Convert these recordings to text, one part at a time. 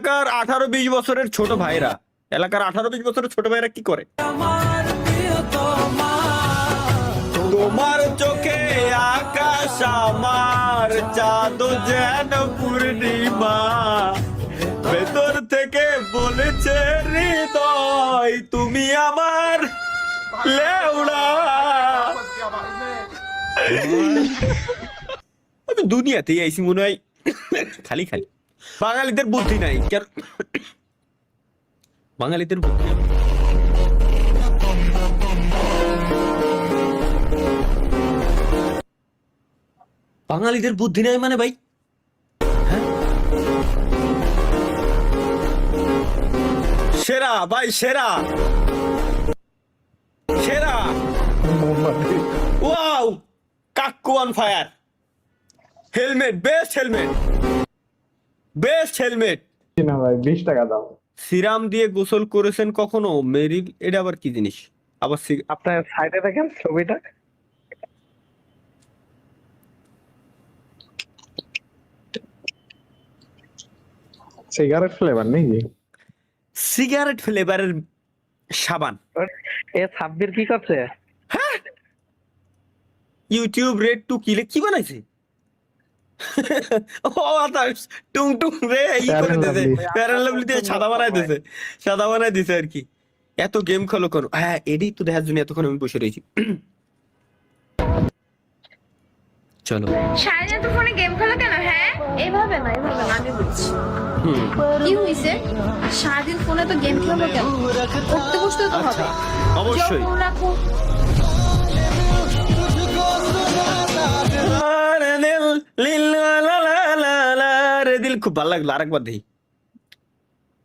এলাকার 18-20 বছরের ছোট ভাইরা, এলাকার 18-20 বছরের ছোট ভাইরা কি করে? তোমার চোখে আকাশ আমার, চাঁদ যেন পূর্ণিমা, ভেতর থেকে বলেছে হৃদয় তুমি আমার লেউড়া। আমি দুনিয়াতেই আইসি মনে হয় খালি খালি। বাঙালিদের বুদ্ধি নাই কেন? বাঙালিদের বুদ্ধি বাঙালিদের বুদ্ধি নাই মানে ভাই, হ্যাঁ? সেরা ভাই, সেরা সেরা। ওয়াও, কাক্কু on fire. Helmet, best helmet, best helmet. না ভাই 20 টাকা দাও। সিরাম দিয়ে গোসল করেছেন কখনো? মেরিল, এটা আবার কি জিনিস? আবার আপনার সাইডে দেখেন ছবিটা, সিগারেট ফ্লেভার নাকি? সিগারেট ফ্লেভারের সাবান। এ সাব্বির কি করছে? ইউটিউব রেড টু কিলে কি বানাইছে? ও আচ্ছা, টুং টুং রে ই করে দিয়েছে, ফেয়ার লাভলি দিয়ে সাদা বানাই দিয়েছে, সাদা বানাই দিয়েছে আর কি। এত গেম খেলো কেন? হ্যাঁ, এটাই তো দেখার জন্য এতক্ষণ আমি বসে রয়েছি। চলো, সারাদিন তো ফোনে গেম খেলো কেন? হ্যাঁ, এইভাবে না, এইভাবে না, আমি বুঝছি। কি হয়েছে? সারাদিন ফোনে তো গেম খেলো কেন? করতে বসতে তো হবে। অবশ্যই। দিল খুব ভালো লাগলো, আরেকবার দেখি।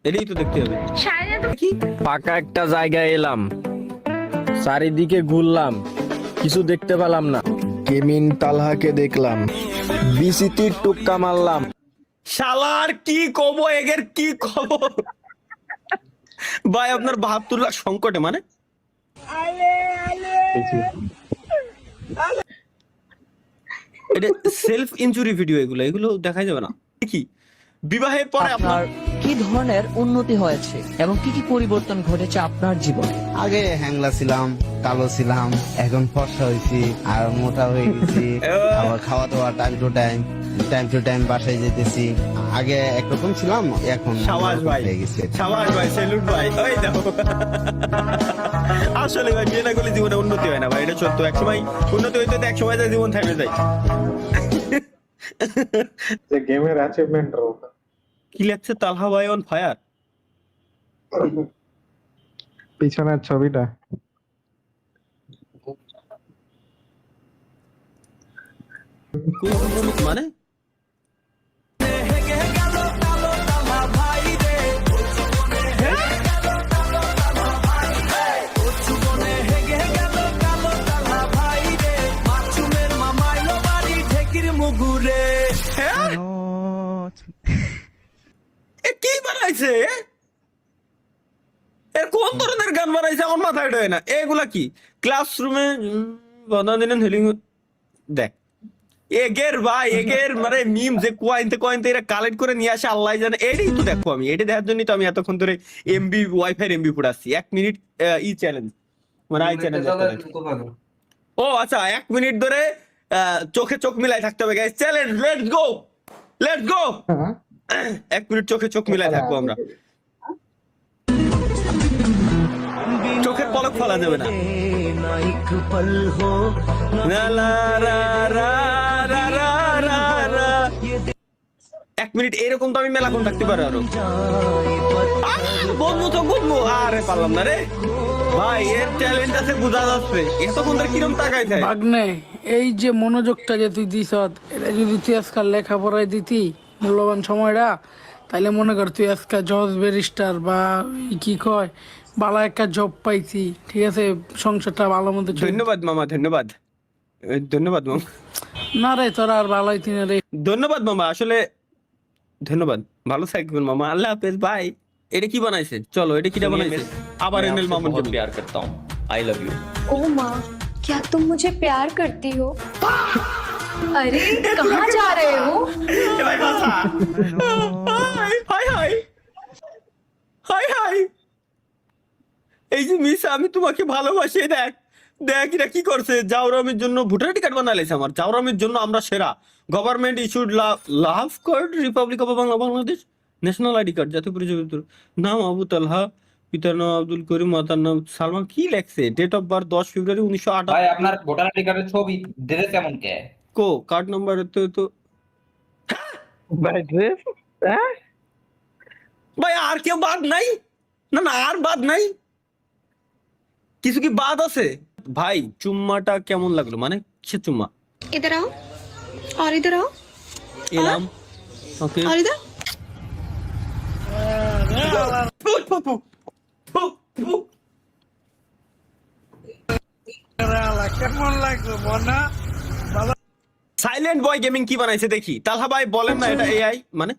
এটাই তো দেখতে হবে। সারাদিন তো কি ফাঁকা একটা জায়গায় এলাম, চারিদিকে ঘুরলাম, কিছু দেখতে পেলাম না। কেমিন তালহাকে দেখলাম, বিসিতির টুক্কা মারলাম। শালার কি কব, এগের কি খবর ভাই? আপনার 72 লাখ সংকটে মানে? এটা সেলফ ইনজুরি ভিডিও, এগুলো দেখাই যাবে না কি? বিবাহের পরে আপনার কি ধরনের উন্নতি হয়েছে এবং কি কি পরিবর্তন ঘটেছে আপনার জীবনে? আগে হ্যাংলা ছিলাম, কালো ছিলাম, এখন ফর্সা হয়েছি আর মোটা হয়ে গেছি। আবার খাওয়া দাওয়া টাইম টু টাইম বাসায় যেতেছি। আগে একরকম ছিলাম, এখন সাবাস ভাই, হয়ে গেছে। সাবাস ভাই, সেলুট ভাই। ওই দেখো, আসলে ভাই বিয়ে না করলে জীবনে উন্নতি হয় না ভাই, এটা সত্য। এক সময় উন্নতি হইতে এক সময় যায় জীবন থেমে যায়। যে গেমের অ্যাচিভমেন্ট কি লাগছে? তালহা ভাই অন ফায়ার। পিছনের ছবিটা মানে কি বানাইছে? এর কোন ধরনের গান বানাইছে আমার মাথায় ঢোকে না। এগুলা কি ক্লাসরুমে বাধা দিলেন হেলিং? দেখ এগের ভাই, এগের মানে মিম যে কোয়াইনতে এরা কালেক্ট করে নিয়ে আসে আল্লাহ জানে। এটাই তো দেখো, আমি এটা দেখার জন্যই তো আমি এতক্ষণ ধরে এমবি ওয়াইফাই এমবি পুরাচ্ছি। 1 মিনিট ই চ্যালেঞ্জ, মানে আই চ্যালেঞ্জ। ও আচ্ছা, 1 মিনিট ধরে চোখে চোখ মিলাই থাকতে হবে guys. Challenge, let's go, let's go. 1 minute চোখে চোখ মিলাই থাকবো আমরা। চোখের পলক ফেলা যাবে না। লা লা রা রা রা রা রা রা। 1 মিনিট এরকম তো আমি মেলাক্ষণ থাকতে পারি আরো। বলবো তো বলবো, আরে পারলাম না রে ভাই। এর ট্যালেন্ট আছে বোঝা যাচ্ছে। এতক্ষণ ধরে কিরম তাকাই থাকে। ভাগ্নে, এই যে মনোযোগটা যে তুই দিস, এটা যদি তুই আজকাল লেখাপড়ায় দিতি মূল্যবান সময়টা, তাইলে মনে কর তুই আজকাল জজ ব্যারিস্টার বা কি কয় ভালো একটা জব পাইছি, ঠিক আছে, সংসারটা ভালো মতো চলছে। ধন্যবাদ মামা, ধন্যবাদ, ধন্যবাদ মামা। না রে, তোরা আর ভালোই তিন রে। ধন্যবাদ মামা, আসলে ধন্যবাদ। ভালো থাকবেন মামা, আল্লাহ হাফেজ ভাই। এটা কি বানাইছে? চলো, এটা কিটা বানাইছে? আবার এনএল মামুন কে प्यार करता हूं, आई लव यू। ओ माँ, क्या तुम मुझे प्यार करती हो? अरे कहाँ जा रहे हो? এ ভাই বাসা। হাই হাই, হাই হাই, এই যে মিস আমি তোমাকে ভালোবাসি, দেখ দেখ এরা কি করছে, জাউরামের জন্য ভোটার টিকিট বানাইছে আমার, জাউরামের জন্য আমরা সেরা, government issued love card, Republic of Bangladesh, national ID card, জাতীয় পরিচয়পত্র, নাম আবু তালহা, পিতার নাম আব্দুল করিম, মাতার নাম সালমান, কি লেখছে, ডেট অফ বার্থ 10 ফেব্রুয়ারি 1958, ভাই আপনার ভোটার আইডি কার্ডের ছবি ড্রেস কেমন কে? কো কার্ড নাম্বার তো ভাই ড্রেস হ্যাঁ ভাই আর কেউ বাদ নাই? না না আর বাদ নাই, কিছু কি বাদ আছে? ভাই চুম্মাটা কেমন লাগলো, মানে কিসের চুম্মা? इधर आओ और इधर आओ এলাম, ওকে और इधर সাইলেন্ট বয় গেমিং কি বানাইছে দেখি, তালহা ভাই বলেন না এটা এআই মানে?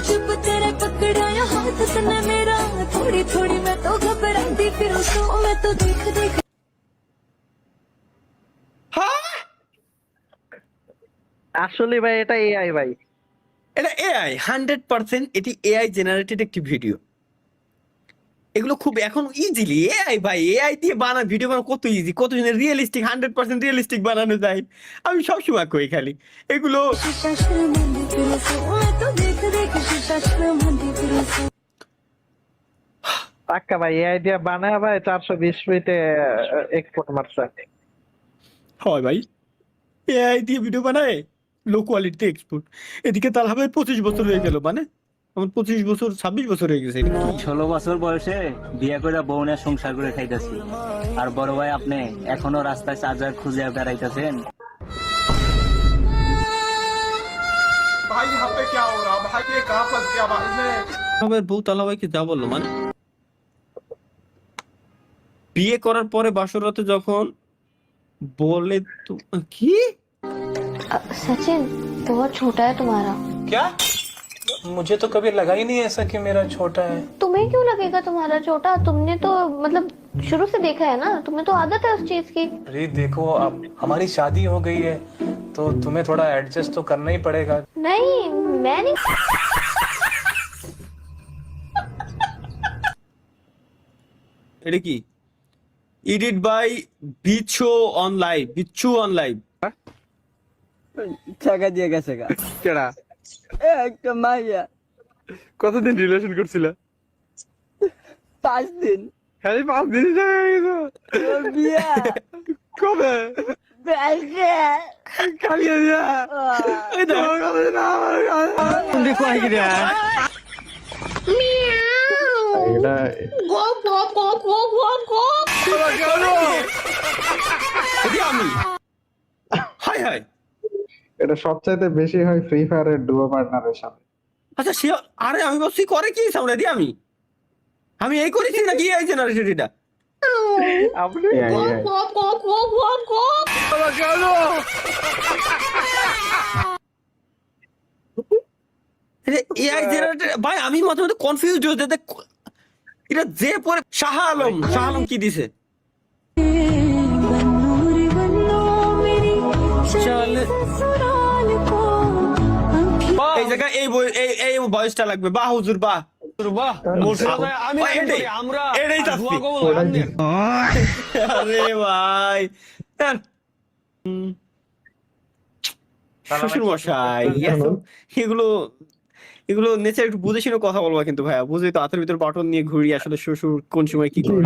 जब तेरा पकड़ाया हाथ तने मेरा थोड़ी थोड़ी मैं तो घबराती फिर उसको मैं तो देख देख হ্যাঁ আসলে ভাই এটা এআই ভাই। এটা এআই 100%, এটি এআই জেনারেটেড একটি ভিডিও। এগুলো খুব এখন ইজিলি এআই ভাই, এআই দিয়ে ভিডিও বানানো কত ইজি, কত রিয়েলিস্টিক, 100% রিয়েলিস্টিক বানানো যায়। আমি সবসময় কই খালি এগুলো शीशा शर्माती फिर उसको मैं तो देख देख शीशा शर्माती फिर उसको পাক্কা ভাই এআই দিয়ে বানায় ভাই 420 ফিটে এক্সপোর্ট মারছে। হয় ভাই, এআই দিয়ে ভিডিও বানায় লো কোয়ালিটিতে এক্সপোর্ট। এদিকে তালহা ভাই 25 বছর হয়ে গেল, মানে আমার 25 বছর 26 বছর হয়ে গেছে। এটা কি 16 বছর বয়সে বিয়ে করে বউ নিয়ে সংসার করে খাইতেছি, আর বড় ভাই আপনি এখনো রাস্তায় চার্জার খুঁজে বেড়াইতেছেন। আমার বউ তালহা ভাইকে যা বললো, মানে বিয়ে করার পরে বাসরাতে যখন বলে তো কি सचिन बहुत छोटा है तुम्हारा। क्या? मुझे तो कभी लगा ही नहीं ऐसा कि मेरा छोटा है। तुम्हें क्यों लगेगा तुम्हारा छोटा? तुमने तो मतलब शुरू से देखा है ना, तुम्हें तो आदत है उस चीज की। अरे देखो अब हमारी शादी हो गई है तो तुम्हें थोड़ा एडजस्ट तो करना ही पड़ेगा। नहीं मैं नहीं। এটা কি edit by Bichchu on live, Bichchu on live. টাকা দিয়ে গেছে গা কেডা একটা মাইয়া কতদিন রিলেশন করছিল? 5 দিন খালি 5 দিনই জায়গা গেছো? ওর বিয়া কবে? বেশে খালি দিয়া এই তো কবে না তুমি কই গিয়া এটা गो गो गो गो गो गो এটা আমি হাই হাই। এটা সবচাইতে বেশি হয় ফ্রি ফায়ারের ডুও পার্টনারের সাথে। আচ্ছা সে, আরে আমি ভাবছি করে কি সামনে দিয়ে আমি এই করেছি নাকি এই জেনারেশন এটা? আপনি गो गो गो गो गो गो এআই জেনারেটেড ভাই, আমি মাঝে মাঝে কনফিউজ হয়ে যাই। এটা যে পরে শাহ আলম কি দিছে? बनूरी बनो मेरी চলে ससुराल को এই জায়গায় এই ভয়েসটা লাগবে, বাহ হুজুর বাহ। আমি এটাই চাচ্ছি। আরে ভাই শ্বশুর মশাই, এগুলো নেচার একটু বুঝে শুনে কথা বলবা কিন্তু ভাইয়া, বুঝে তো হাতের ভিতর বাটন নিয়ে ঘুরি আসলে শ্বশুর কোন সময় কি করে।